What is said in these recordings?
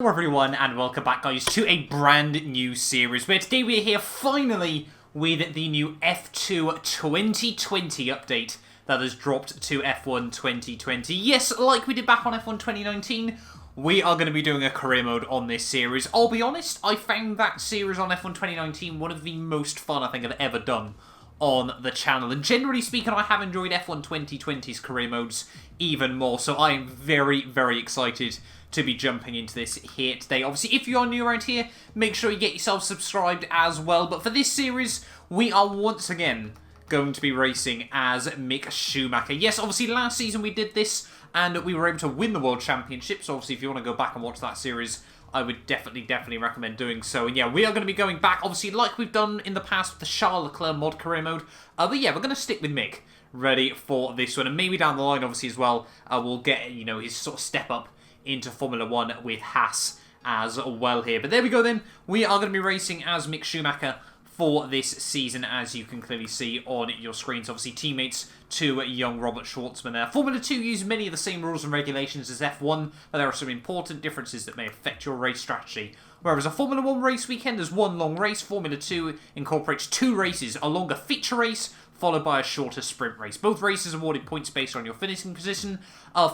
Hello everyone and welcome back guys to a brand new series where today we're here finally with the new F2 2020 update that has dropped to F1 2020. Yes, like we did back on F1 2019, we are going to be doing a career mode on this series. I'll be honest, I found that series on F1 2019 one of the most fun I think I've ever done on the channel, and generally speaking I have enjoyed F1 2020's career modes even more, so I am very excited to be jumping into this here today. Obviously, if you are new around here, make sure you get yourself subscribed as well. But for this series, we are once again going to be racing as Mick Schumacher. Yes, obviously, last season we did this, and we were able to win the World Championship. So obviously, if you want to go back and watch that series, I would definitely recommend doing so. And yeah, we are going to be going back, obviously, like we've done in the past with the Charles Leclerc mod career mode. But yeah, we're going to stick with Mick ready for this one. And maybe down the line, obviously, as well, we'll get, you know, his sort of step up into Formula 1 with Haas as well here. But there we go then. We are going to be racing as Mick Schumacher for this season, as you can clearly see on your screens. Obviously, teammates to young Robert Schwartzman there. Formula 2 use many of the same rules and regulations as F1, but there are some important differences that may affect your race strategy. Whereas a Formula 1 race weekend is one long race, Formula 2 incorporates two races, a longer feature race followed by a shorter sprint race. Both races awarded points based on your finishing position.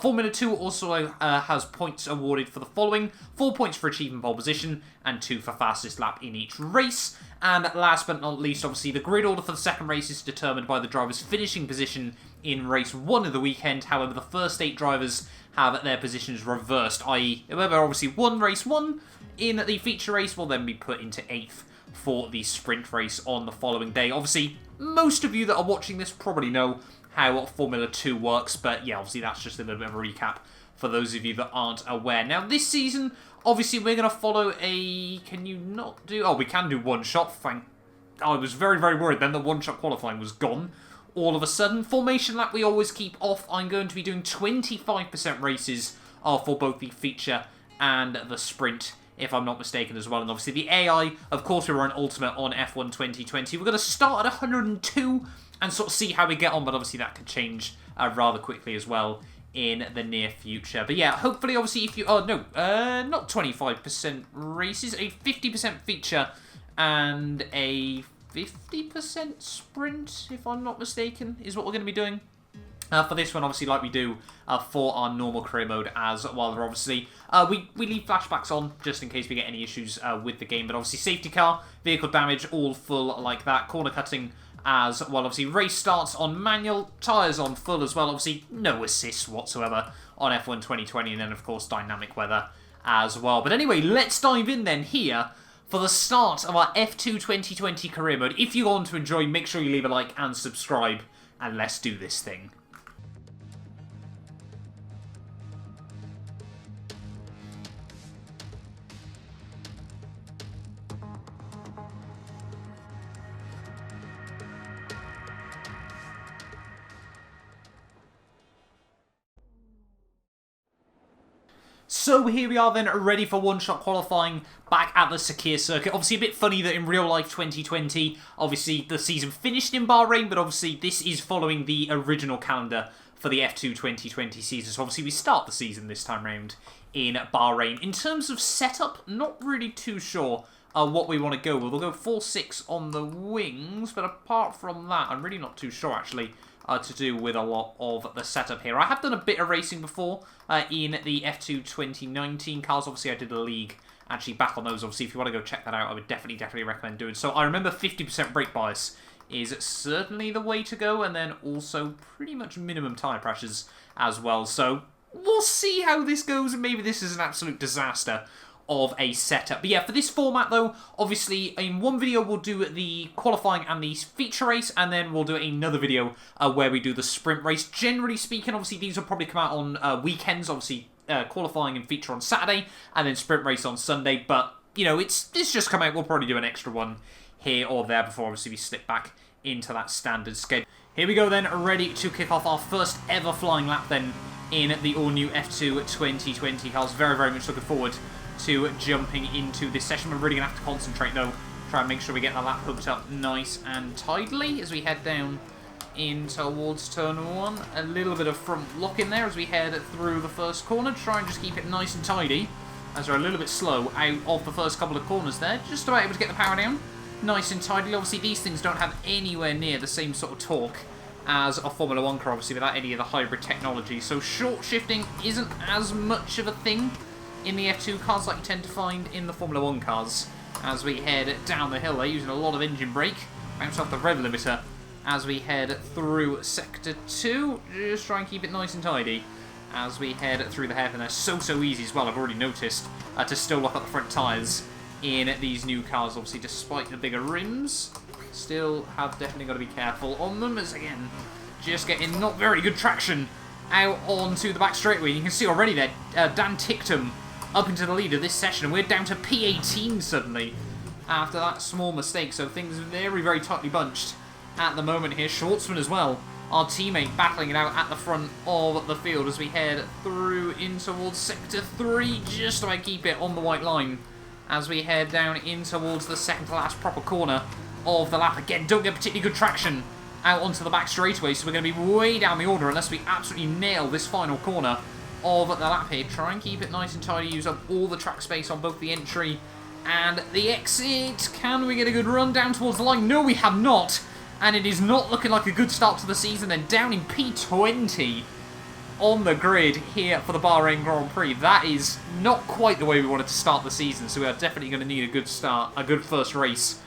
Formula 2 also has points awarded for the following: 4 points for achieving pole position, and 2 for fastest lap in each race. And last but not least, obviously, the grid order for the second race is determined by the driver's finishing position in race 1 of the weekend. However, the first 8 drivers have their positions reversed, i.e. whoever obviously won race 1 in the feature race will then be put into 8th for the sprint race on the following day. Obviously, most of you that are watching this probably know how Formula 2 works, but yeah, obviously that's just a little bit of a recap for those of you that aren't aware. Now, this season, obviously, we're going to follow a... Can you not do... Oh, we can do one-shot. I was very worried then that one-shot qualifying was gone all of a sudden. Formation lap we always keep off. I'm going to be doing 25% races for both the feature and the sprint, if I'm not mistaken as well. And obviously the AI, of course we were on Ultimate on F1 2020. We're going to start at 102 and sort of see how we get on, but obviously that could change rather quickly as well in the near future. But yeah, hopefully obviously if you... Oh, no, not 25% races, a 50% feature and a 50% sprint, if I'm not mistaken, is what we're going to be doing. For this one, obviously, like we do for our normal career mode as well. Obviously, we leave flashbacks on just in case we get any issues with the game. But obviously, safety car, vehicle damage, all full like that. Corner cutting as well. Obviously, race starts on manual, tyres on full as well. Obviously, no assists whatsoever on F1 2020. And then, of course, dynamic weather as well. But anyway, let's dive in then here for the start of our F2 2020 career mode. If you want to enjoy, make sure you leave a like and subscribe. And let's do this thing. So here we are then, ready for one-shot qualifying back at the Capure circuit. Obviously a bit funny that in real life 2020, obviously the season finished in Bahrain, but obviously this is following the original calendar for the F2 2020 season. So obviously we start the season this time round in Bahrain. In terms of setup, not really too sure what we want to go with. We'll go 4-6 on the wings, but apart from that, I'm really not too sure actually to do with a lot of the setup here. I have done a bit of racing before in the F2 2019 cars. Obviously, I did a league actually back on those. Obviously, if you want to go check that out, I would definitely recommend doing so. I remember 50% brake bias is certainly the way to go, and then also pretty much minimum tyre pressures as well. So we'll see how this goes, and maybe this is an absolute disaster of a setup. But yeah, for this format though, obviously in one video we'll do the qualifying and the feature race, and then we'll do another video where we do the sprint race. Generally speaking, obviously these will probably come out on weekends, obviously qualifying and feature on Saturday, and then sprint race on Sunday. But, you know, it's just come out, we'll probably do an extra one here or there before obviously we slip back into that standard schedule. Here we go then, ready to kick off our first ever flying lap then in the all-new F2 2020 cars. Very much looking forward to jumping into this session. We're really going to have to concentrate though, try and make sure we get the lap hooked up nice and tidily as we head down in towards turn 1. A little bit of front lock in there as we head through the first corner. Try and just keep it nice and tidy as they're a little bit slow out of the first couple of corners there. Just about able to get the power down. Nice and tidy. Obviously, these things don't have anywhere near the same sort of torque as a Formula 1 car, obviously, without any of the hybrid technology. So short shifting isn't as much of a thing in the F2 cars like you tend to find in the Formula 1 cars. As we head down the hill, they're using a lot of engine brake. Bounce off the rev limiter as we head through Sector 2. Just try and keep it nice and tidy as we head through the hairpin. They're so easy as well, I've already noticed, to still lock up the front tyres in these new cars, obviously, despite the bigger rims. Still have definitely got to be careful on them, as again, just getting not very good traction out onto the back straightaway. You can see already there, Dan Ticktum up into the lead of this session, and we're down to P18 suddenly after that small mistake. So things very tightly bunched at the moment here. Schwartzman as well, our teammate, battling it out at the front of the field as we head through in towards Sector 3, just to keep it on the white line as we head down in towards the second to last proper corner of the lap. Again, don't get particularly good traction out onto the back straightaway, so we're going to be way down the order unless we absolutely nail this final corner of the lap here. Try and keep it nice and tidy, use up all the track space on both the entry and the exit. Can we get a good run down towards the line? No, we have not, and it is not looking like a good start to the season. Then down in P20 on the grid here for the Bahrain Grand Prix. That is not quite the way we wanted to start the season, so we are definitely going to need a good start, a good first race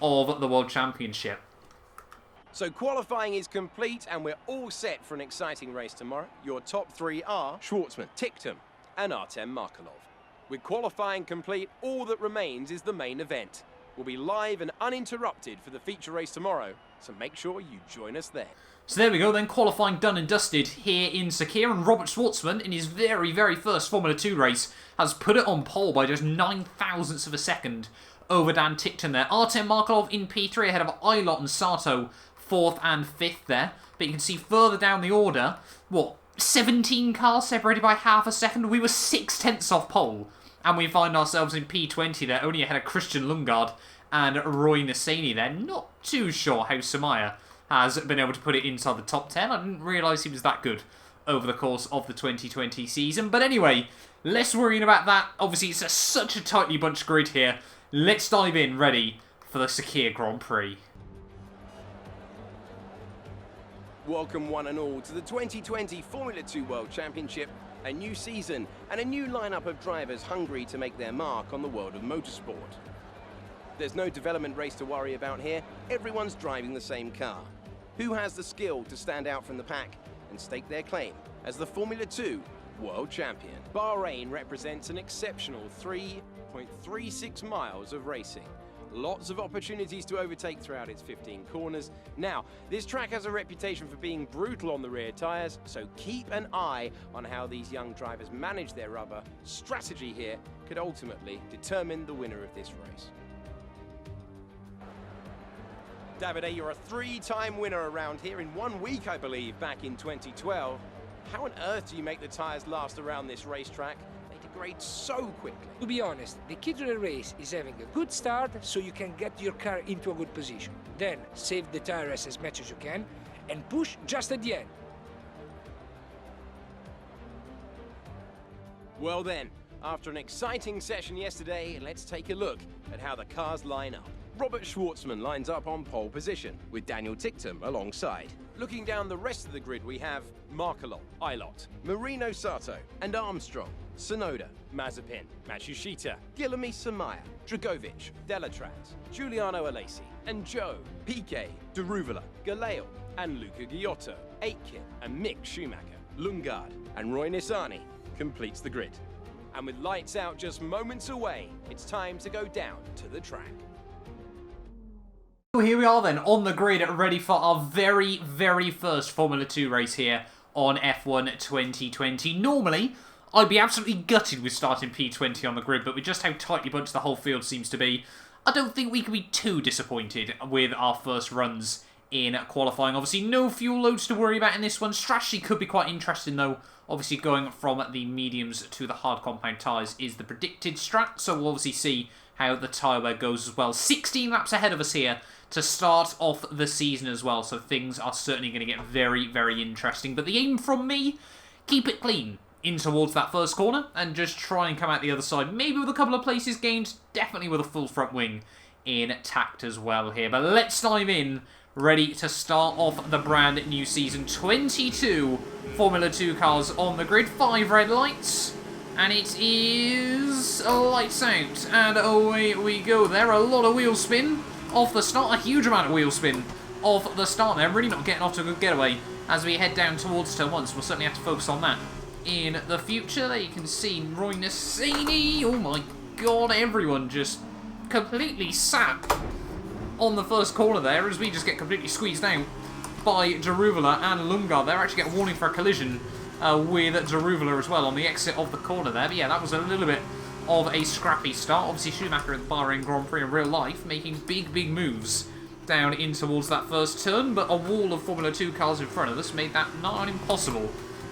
of the World Championship. So qualifying is complete and we're all set for an exciting race tomorrow. Your top three are Schwartzman, Ticktum and Artem Markelov. With qualifying complete, all that remains is the main event. We'll be live and uninterrupted for the feature race tomorrow, so make sure you join us there. So there we go then, qualifying done and dusted here in Sakir, and Robert Schwartzman, in his very first Formula 2 race, has put it on pole by just 9,000ths of a second over Dan Ticktum there. Artem Markelov in P3 ahead of Ilott and Sato, 4th and 5th there. But you can see further down the order, 17 cars separated by half a second? We were 6/10 off pole, and we find ourselves in P20 there, only ahead of Christian Lundgaard and Roy Nissany there. Not too sure how Schumacher has been able to put it inside the top 10. I didn't realise he was that good over the course of the 2020 season. But anyway, less worrying about that. Obviously, it's such a tightly bunched grid here. Let's dive in, ready for the Sakir Grand Prix. Welcome one and all to the 2020 Formula 2 World Championship, a new season and a new lineup of drivers hungry to make their mark on the world of motorsport. There's no development race to worry about here, everyone's driving the same car. Who has the skill to stand out from the pack and stake their claim as the Formula 2 World Champion? Bahrain represents an exceptional 3.36 miles of racing. Lots of opportunities to overtake throughout its 15 corners. Now, this track has a reputation for being brutal on the rear tyres, so keep an eye on how these young drivers manage their rubber. Strategy here could ultimately determine the winner of this race. Davide, you're a three-time winner around here in 1 week, I believe, back in 2012. How on earth do you make the tyres last around this racetrack? They degrade so quickly. To be honest, the key to the race is having a good start so you can get your car into a good position. Then save the tires as much as you can and push just at the end. Well then, after an exciting session yesterday, let's take a look at how the cars line up. Robert Schwartzman lines up on pole position, with Daniel Ticktum alongside. Looking down the rest of the grid, we have Markelov, Ilott, Marino Sato, and Armstrong, Sonoda, Mazepin, Matsushita, Guilherme Samaya, Dragovic, Delatraz, Giuliano Alesi, and Joe, Piquet, Deruvala, Galeo, and Luca Giotto, Aitken, and Mick Schumacher, Lundgaard, and Roy Nissany completes the grid. And with lights out just moments away, it's time to go down to the track. Here we are then, on the grid, ready for our very first Formula 2 race here on F1 2020. Normally, I'd be absolutely gutted with starting P20 on the grid, but with just how tightly bunched the whole field seems to be, I don't think we can be too disappointed with our first runs in qualifying. Obviously, no fuel loads to worry about in this one. Strategy could be quite interesting, though. Obviously, going from the mediums to the hard compound tyres is the predicted strat, so we'll obviously see how the tyre wear goes as well. 16 laps ahead of us here to start off the season as well, so things are certainly going to get very interesting. But the aim from me, keep it clean. in towards that first corner and just try and come out the other side. Maybe with a couple of places gained, definitely with a full front wing intact as well here. But let's dive in, ready to start off the brand new season. 22 Formula 2 cars on the grid, 5 red lights, and it is lights out, and away we go there. A lot of wheel spin off the start, a huge amount of wheel spin off the start there. Really not getting off to a good getaway as we head down towards turn 1, so we'll certainly have to focus on that in the future. There you can see Roy Nissany. Oh my god, everyone just completely sat on the first corner there as we just get completely squeezed out by Daruvula and Lundgaard there. Actually get a warning for a collision with Daruvula as well on the exit of the corner there. But yeah, that was a little bit of a scrappy start. Obviously Schumacher in the Bahrain Grand Prix in real life making big moves down in towards that first turn, but a wall of Formula 2 cars in front of us made that not impossible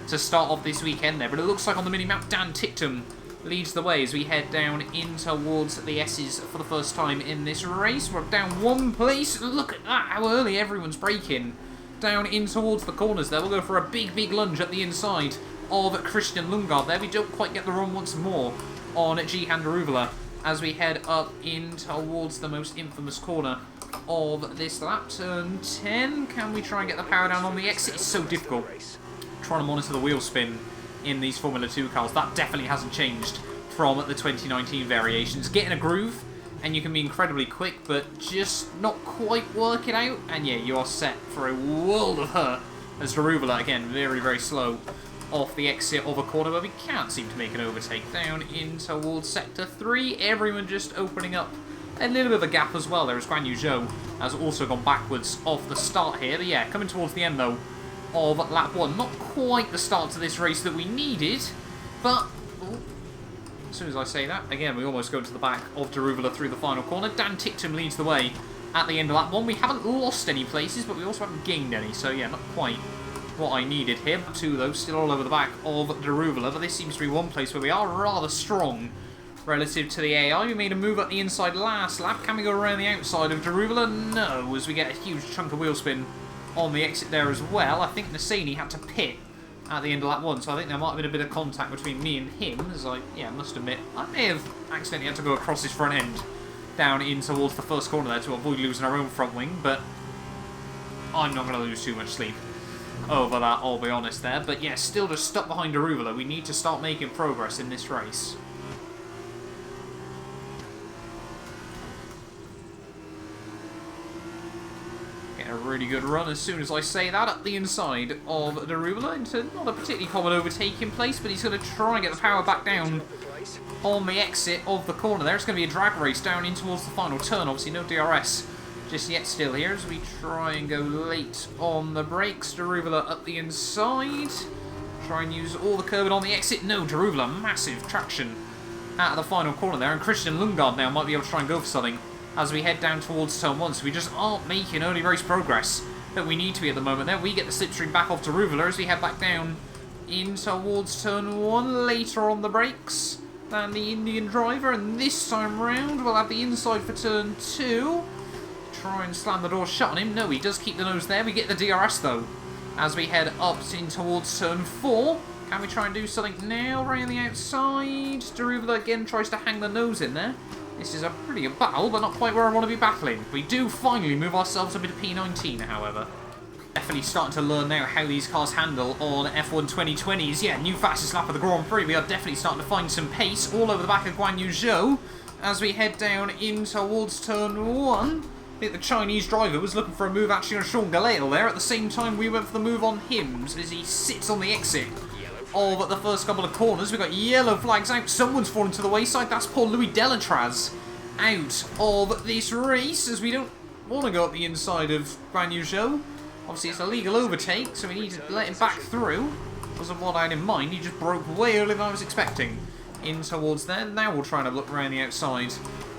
to start off this weekend there. But it looks like on the mini-map Dan Ticktum leads the way as we head down in towards the S's for the first time in this race. We're down one place. Look at that, how early everyone's braking down in towards the corners there. We'll go for a big lunge at the inside of Christian Lundgaard there. We don't quite get the run once more on Gihan Daruvula as we head up in towards the most infamous corner of this lap. Turn 10. Can we try and get the power down on the exit? It's so difficult trying to monitor the wheel spin in these Formula 2 cars. That definitely hasn't changed from the 2019 variations. Get in a groove and you can be incredibly quick, but just not quite work it out, and yeah, you are set for a world of hurt as Daruvula, again, very slow off the exit of a corner where we can't seem to make an overtake. Down in towards Sector 3, everyone just opening up a little bit of a gap as well. There is Guan Yu Zhou has also gone backwards off the start here, but yeah, coming towards the end though of lap 1. Not quite the start to this race that we needed, but as soon as I say that, again, we almost go to the back of Daruvula through the final corner. Dan Ticktum leads the way at the end of lap 1. We haven't lost any places, but we also haven't gained any, so yeah, not quite what I needed here. 2 though, still all over the back of Daruvula, but this seems to be one place where we are rather strong relative to the AI. We made a move up the inside last lap. Can we go around the outside of Daruvula? No, as we get a huge chunk of wheel spin on the exit there as well. I think Nissany had to pit at the end of lap 1, so I think there might have been a bit of contact between me and him, as I must admit, I may have accidentally had to go across his front end down in towards the first corner there to avoid losing our own front wing, but I'm not going to lose too much sleep over that, I'll be honest there. But yeah, still just stuck behind Daruvula. We need to start making progress in this race. A really good run as soon as I say that up the inside of Daruvula into not a particularly common overtake in place, but he's going to try and get the power back down on the exit of the corner there. It's going to be a drag race down in towards the final turn. Obviously no DRS just yet still here as we try and go late on the brakes. Daruvula up the inside. Try and use all the curbing on the exit. No, Daruvula, massive traction out of the final corner there, and Christian Lundgaard now might be able to try and go for something as we head down towards turn 1, so we just aren't making early race progress that we need to be at the moment there. We get the slipstream back off Daruvula as we head back down in towards turn 1, later on the brakes than the Indian driver, and this time round we'll have the inside for turn 2. Try and slam the door shut on him. No, he does keep the nose there. We get the DRS though as we head up in towards turn 4. Can we try and do something now around the outside? Daruvula again tries to hang the nose in there. This is a pretty good battle, but not quite where I want to be battling. We do finally move ourselves a bit of P19, however. Definitely starting to learn now how these cars handle on F1 2020s. Yeah, new fastest lap of the Grand Prix. We are definitely starting to find some pace all over the back of Guan Yu Zhou as we head down in towards turn 1. I think the Chinese driver was looking for a move actually on Sean Galeal there. At the same time, we went for the move on him as he sits on the exit of the first couple of corners. We've got yellow flags out. Someone's fallen to the wayside. That's poor Louis Delatraz out of this race as we don't want to go up the inside of Guan Yu Zhou. Obviously, it's a legal overtake, so we need to let him back through. Wasn't what I had in mind. He just broke way earlier than I was expecting in towards there. Now we'll try and look around the outside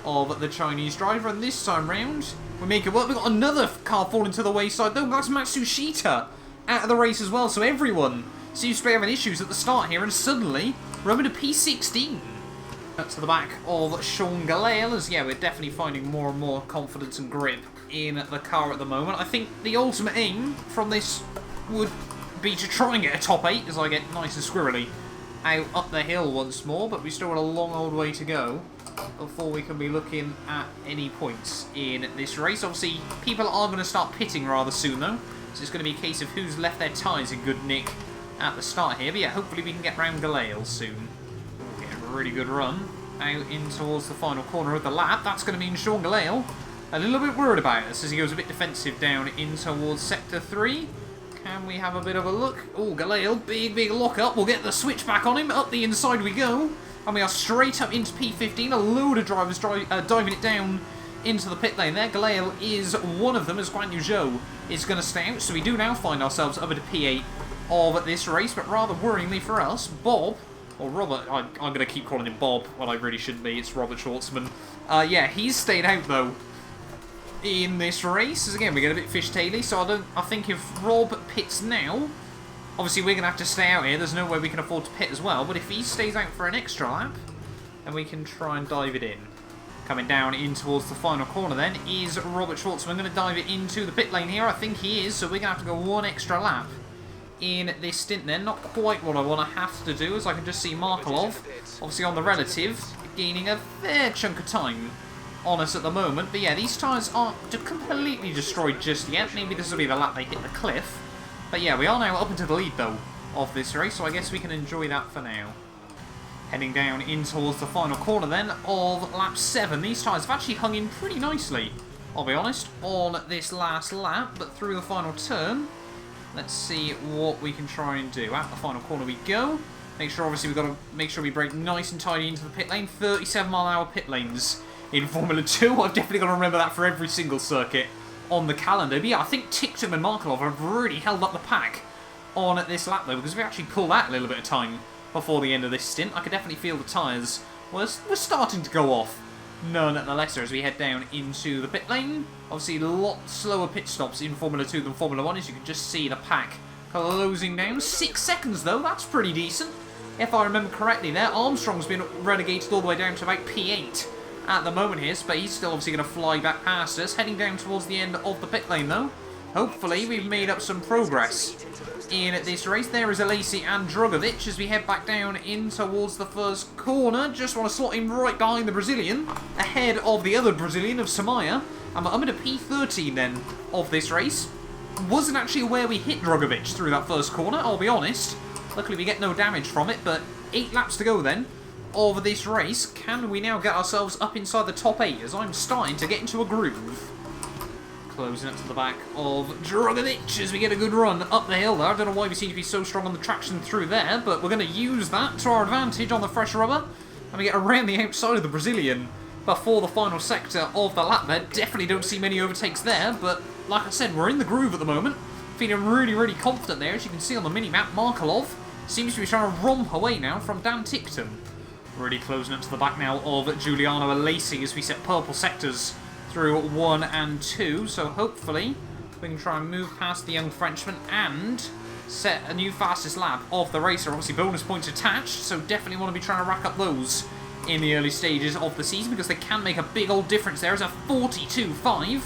of the Chinese driver, and this time round we make it work. We've got another car falling to the wayside though. That's Matsushita out of the race as well, so everyone seems to be having issues at the start here, and suddenly we're over to P16. Up to the back of Sean Galeal, as yeah, we're definitely finding more and more confidence and grip in the car at the moment. I think the ultimate aim from this would be to try and get a top 8 as I get nice and squirrely out up the hill once more, but we still got a long old way to go before we can be looking at any points in this race. Obviously, people are going to start pitting rather soon, though, so it's going to be a case of who's left their tyres in good nick at the start here. But yeah, hopefully we can get round Galale soon. We'll get a really good run out in towards the final corner of the lap. That's going to mean Sean Galale a little bit worried about us as he goes a bit defensive down in towards Sector 3. Can we have a bit of a look? Oh, Galale, big lock-up. We'll get the switch back on him. Up the inside we go. And we are straight up into P15. A load of drivers diving it down into the pit lane there. Galale is one of them, as Guan Yu Zhou is going to stay out. So we do now find ourselves up at a P8 of this race. But rather worryingly for us, Bob, or Robert, I'm going to keep calling him Bob when I really shouldn't be. It's Robert Schwartzman. Yeah, he's stayed out, though, in this race, as again we get a bit fishtaily, so I think if Rob pits now, obviously we're going to have to stay out here, there's no way we can afford to pit as well, but if he stays out for an extra lap, then we can try and dive it in. Coming down in towards the final corner then is Robert Schwartzman going to dive it into the pit lane here, I think he is, so we're going to have to go one extra lap in this stint then. Not quite what I want to have to do, as I can just see Markelov, obviously on the relative, gaining a fair chunk of time on us at the moment. But yeah, these tyres aren't completely destroyed just yet. Maybe this will be the lap they hit the cliff. But yeah, we are now up into the lead though of this race, so I guess we can enjoy that for now. Heading down in towards the final corner then of lap 7. These tyres have actually hung in pretty nicely, I'll be honest, on this last lap, but through the final turn, let's see what we can try and do. At the final corner we go. Make sure, obviously, we've got to make sure we brake nice and tidy into the pit lane. 37-mile-an-hour pit lanes in Formula 2. I've definitely got to remember that for every single circuit on the calendar. But yeah, I think Ticktum and Markelov have really held up the pack on this lap, though, because we actually pulled out a little bit of time before the end of this stint. I could definitely feel the tyres were starting to go off, none the lesser, as we head down into the pit lane. Obviously, a lot slower pit stops in Formula 2 than Formula 1, as you can just see the pack closing down. 6 seconds, though, that's pretty decent. If I remember correctly there, Armstrong's been relegated all the way down to about P8 at the moment here, but he's still obviously going to fly back past us. Heading down towards the end of the pit lane, though. Hopefully, we've made up some progress in this race. There is Alesi and Drogovic as we head back down in towards the first corner. Just want to slot him right behind the Brazilian, ahead of the other Brazilian of Samaya. I'm at a P13 then of this race. Wasn't actually aware we hit Drogovic through that first corner, I'll be honest. Luckily we get no damage from it, but 8 laps to go then of this race. Can we now get ourselves up inside the top 8, as I'm starting to get into a groove. Closing up to the back of Drogovic as we get a good run up the hill there. I don't know why we seem to be so strong on the traction through there, but we're going to use that to our advantage on the fresh rubber. And we get around the outside of the Brazilian before the final sector of the lap there. Definitely don't see many overtakes there, but like I said, we're in the groove at the moment. Feeling really confident there. As you can see on the mini-map, Markelov seems to be trying to romp away now from Dan Ticktum. Really closing up to the back now of Giuliano Alesi as we set purple sectors through 1 and 2. So hopefully we can try and move past the young Frenchman and set a new fastest lap of the racer. Obviously bonus points attached, so definitely want to be trying to rack up those in the early stages of the season, because they can make a big old difference. There is a 42.5.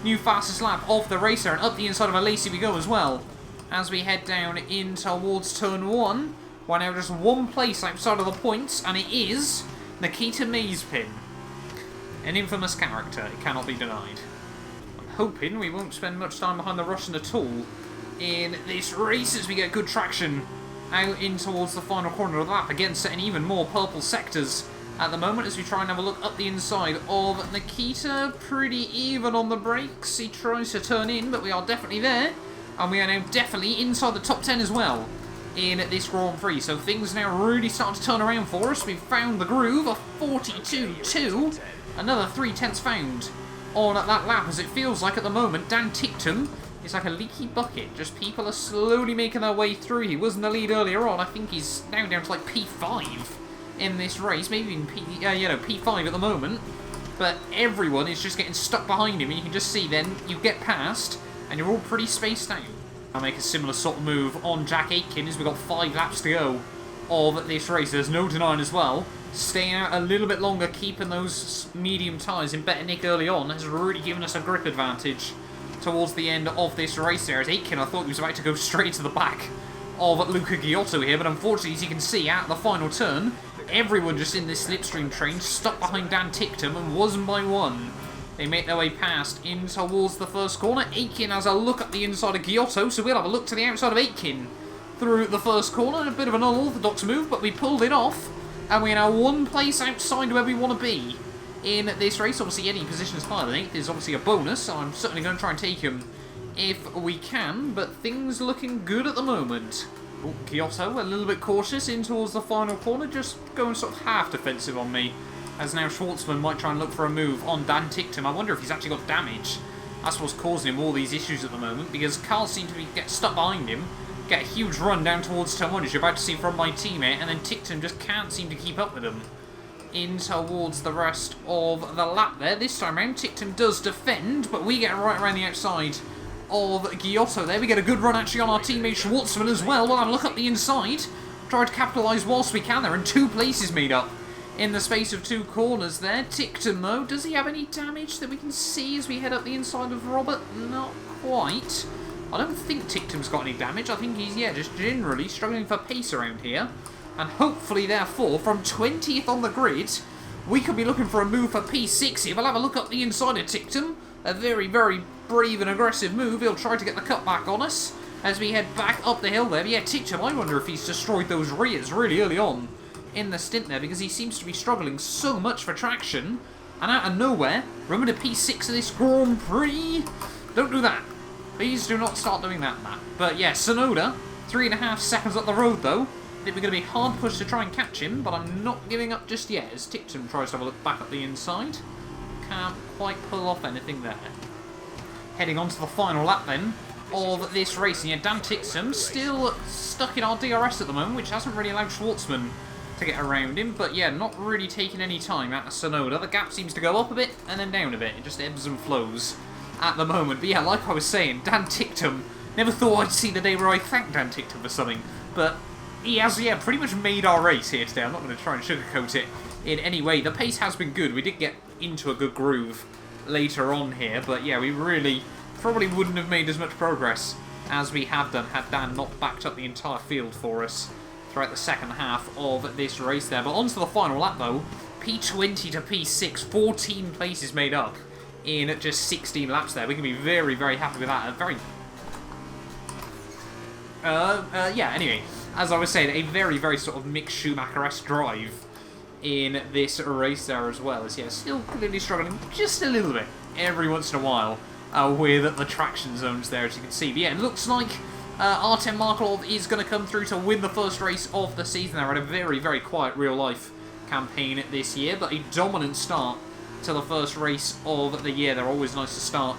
New fastest lap of the racer, and up the inside of Alesi we go as well. As we head down in towards turn 1, we're now just one place outside of the points, and it is Nikita Mazepin. An infamous character, it cannot be denied. I'm hoping we won't spend much time behind the Russian at all in this race, as we get good traction out in towards the final corner of the lap. Again, setting even more purple sectors at the moment as we try and have a look up the inside of Nikita. Pretty even on the brakes. He tries to turn in, but we are definitely there. And we are now definitely inside the top 10 as well in this Grand Prix. So things now really starting to turn around for us. We've found the groove, a 42.2. Another 3/10 found on that lap, as it feels like at the moment Dan Ticktum is like a leaky bucket. Just people are slowly making their way through. He was in the lead earlier on. I think he's now down to like P5 in this race, maybe even P5 at the moment. But everyone is just getting stuck behind him, and you can just see then you get past and you're all pretty spaced out. I'll make a similar sort of move on Jack Aitken as we've got 5 laps to go of this race. There's no denying as well, staying out a little bit longer, keeping those medium tyres in better nick early on has really given us a grip advantage towards the end of this race there. As Aitken, I thought he was about to go straight to the back of Luca Giotto here, but unfortunately, as you can see, at the final turn, everyone just in this slipstream train stuck behind Dan Ticktum, and one by one, they make their way past in towards the first corner. Aitken has a look at the inside of Giotto, so we'll have a look to the outside of Aitken through the first corner. A bit of an unorthodox move, but we pulled it off, and we're now one place outside where we want to be in this race. Obviously, any positions higher than 8th is obviously a bonus, so I'm certainly going to try and take him if we can, but things looking good at the moment. Oh, Giotto a little bit cautious in towards the final corner, just going sort of half defensive on me, as now Schwartzman might try and look for a move on Dan Ticktum. I wonder if he's actually got damage. That's what's causing him all these issues at the moment, because Carl seemed to get stuck behind him, get a huge run down towards turn 1, as you're about to see from my teammate, and then Ticktum just can't seem to keep up with him in towards the rest of the lap there. This time round, Ticktum does defend, but we get right around the outside of Giotto there. We get a good run actually on our teammate Schwartzman as well. We'll have a look up the inside, try to capitalise whilst we can there, and 2 places made up in the space of 2 corners there. Ticktum though, does he have any damage that we can see as we head up the inside of Robert? Not quite. I don't think Ticktum's got any damage. I think he's, yeah, just generally struggling for pace around here. And hopefully, therefore, from 20th on the grid, we could be looking for a move for P6 here. We'll have a look up the inside of Ticktum. A very, very brave and aggressive move. He'll try to get the cut back on us as we head back up the hill there. But yeah, Ticktum, I wonder if he's destroyed those rears really early on in the stint there, because he seems to be struggling so much for traction. And out of nowhere, remember the P6 of this Grand Prix? Don't do that. Please do not start doing that, Matt. But yeah, Sonoda, 3.5 seconds up the road though. I think we're going to be hard pushed to try and catch him, but I'm not giving up just yet as Ticktum tries to have a look back at the inside. Can't quite pull off anything there. Heading on to the final lap then of this race. And yeah, Dan Ticktum still stuck in our DRS at the moment, which hasn't really allowed Schwartzman to get around him. But yeah, not really taking any time out of Sonoda. The gap seems to go up a bit and then down a bit. It just ebbs and flows at the moment. But yeah, like I was saying, Dan Ticktum, never thought I'd see the day where I thank Dan Ticktum for something. But he has, yeah, pretty much made our race here today. I'm not going to try and sugarcoat it in any way. The pace has been good. We did get into a good groove later on here, but yeah, we really probably wouldn't have made as much progress as we have done had Dan not backed up the entire field for us throughout the second half of this race there. But on to the final lap though, P20 to P6, 14 places made up in just 16 laps there. We can be very, very happy with that. A very... yeah, anyway, as I was saying, a very, very sort of Mick Schumacher-esque drive in this race there as well. As yeah, still clearly struggling just a little bit every once in a while with the traction zones there, as you can see. But yeah, it looks like Artem Markelov is going to come through to win the first race of the season. They had a very, very quiet real-life campaign this year, but a dominant start to the first race of the year. They're always nice to start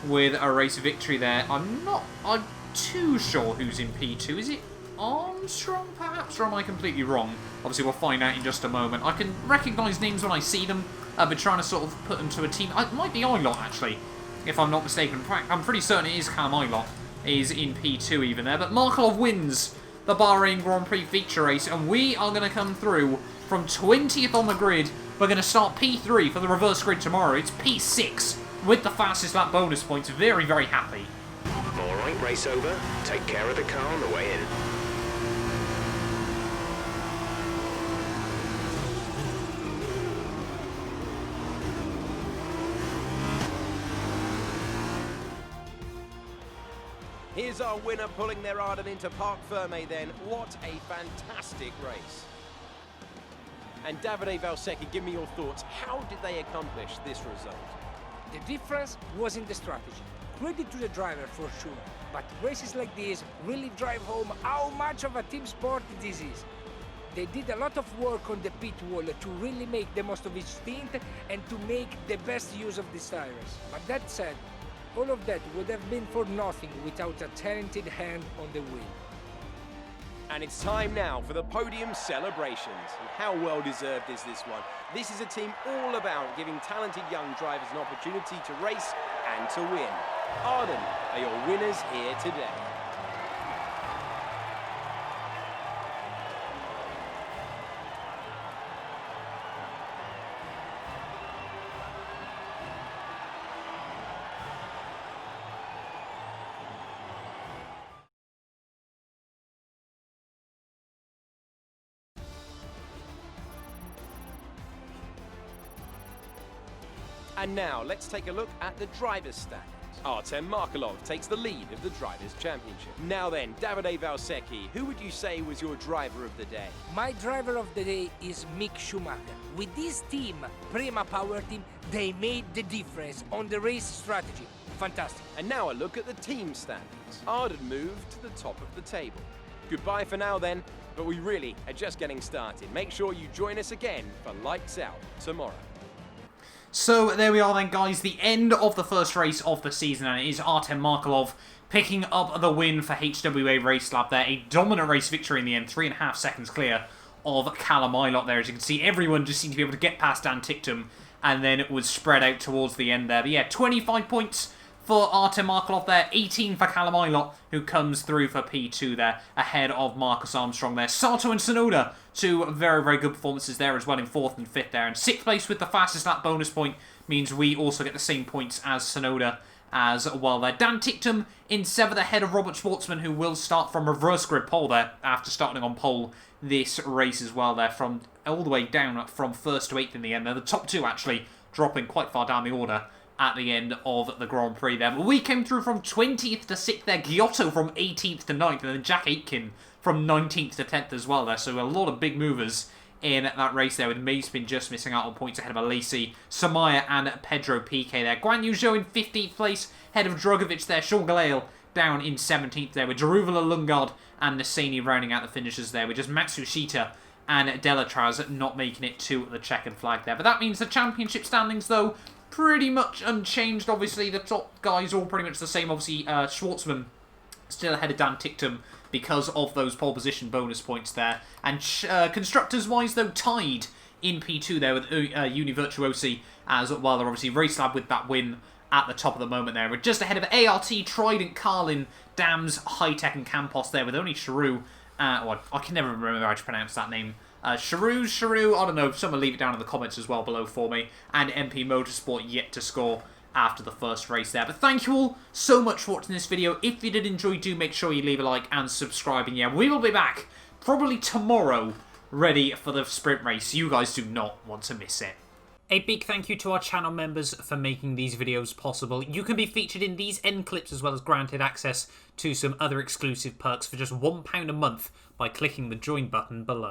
with a race victory there. I'm too sure who's in P2. Is it Armstrong, perhaps? Or am I completely wrong? Obviously, we'll find out in just a moment. I can recognise names when I see them, but trying to sort of put them to a team... It might be Ilott, actually, if I'm not mistaken. In fact, I'm pretty certain it is Cam Ilott is in P2 even there. But Markelov wins the Bahrain Grand Prix feature race, and we are going to come through from 20th on the grid. We're going to start P3 for the reverse grid tomorrow. It's P6 with the fastest lap bonus points. Very, very happy. All right, race over. Take care of the car on the way in. Here's our winner pulling their Arden into Parc Ferme then. What a fantastic race. And Davide Valsecchi, give me your thoughts. How did they accomplish this result? The difference was in the strategy. Credit to the driver for sure, but races like this really drive home how much of a team sport this is. They did a lot of work on the pit wall to really make the most of each stint and to make the best use of these tires. But that said, all of that would have been for nothing without a talented hand on the wheel. And it's time now for the podium celebrations. And how well deserved is this one? This is a team all about giving talented young drivers an opportunity to race and to win. Arden are your winners here today. And now let's take a look at the driver's standings. Artem Markelov takes the lead of the Drivers' Championship. Now then, Davide Valsecchi, who would you say was your driver of the day? My driver of the day is Mick Schumacher. With this team, Prema Power Team, they made the difference on the race strategy. Fantastic. And now a look at the team standings. Arden moved to the top of the table. Goodbye for now then, but we really are just getting started. Make sure you join us again for Lights Out tomorrow. So there we are then, guys, the end of the first race of the season, and it is Artem Markelov picking up the win for HWA Race Lab there. A dominant race victory in the end, 3.5 seconds clear of Callum Ilott there. As you can see, everyone just seemed to be able to get past Dan Ticktum, and then it was spread out towards the end there. But yeah, 25 points for Artem Markelov there, 18 for Callum Ilott, who comes through for P2 there, ahead of Marcus Armstrong there. Sato and Sonoda, two very, very good performances there as well in 4th and 5th there. And 6th place with the fastest lap bonus point means we also get the same points as Sonoda as well there. Dan Ticktum in 7th ahead of Robert Schwartzman, who will start from reverse grid pole there after starting on pole this race as well there, from all the way down from 1st to 8th in the end there. The top two actually dropping quite far down the order at the end of the Grand Prix there. But we came through from 20th to 6th there, Giotto from 18th to 9th, and then Jack Aitken from 19th to 10th as well there. So a lot of big movers in that race there, with Mayspin just missing out on points ahead of Alesi, Samaya and Pedro Piquet there. Guan Yu Zhou in 15th place, ahead of Drogovic there. Sean Galale down in 17th there, with Jeruvala Lungard and Nassani rounding out the finishers there, with just Matsushita and Delatraz not making it to the checkered flag there. But that means the championship standings, though, pretty much unchanged. Obviously, the top guys all pretty much the same. Obviously, Schwartzman still ahead of Dan Ticktum because of those pole position bonus points there. And constructors-wise, though, tied in P2 there with Uni Virtuosi as well. They're obviously Race Lab with that win at the top of the moment there. We're just ahead of ART, Trident, Carlin, Dams, High-Tech and Campos there, with only Charu. I can never remember how to pronounce that name. Charu, I don't know, someone leave it down in the comments as well below for me. And MP Motorsport yet to score after the first race there. But thank you all so much for watching this video. If you did enjoy, do make sure you leave a like and subscribe. And yeah, we will be back probably tomorrow, ready for the sprint race. You guys do not want to miss it. A big thank you to our channel members for making these videos possible. You can be featured in these end clips as well as granted access to some other exclusive perks for just £1 a month by clicking the join button below.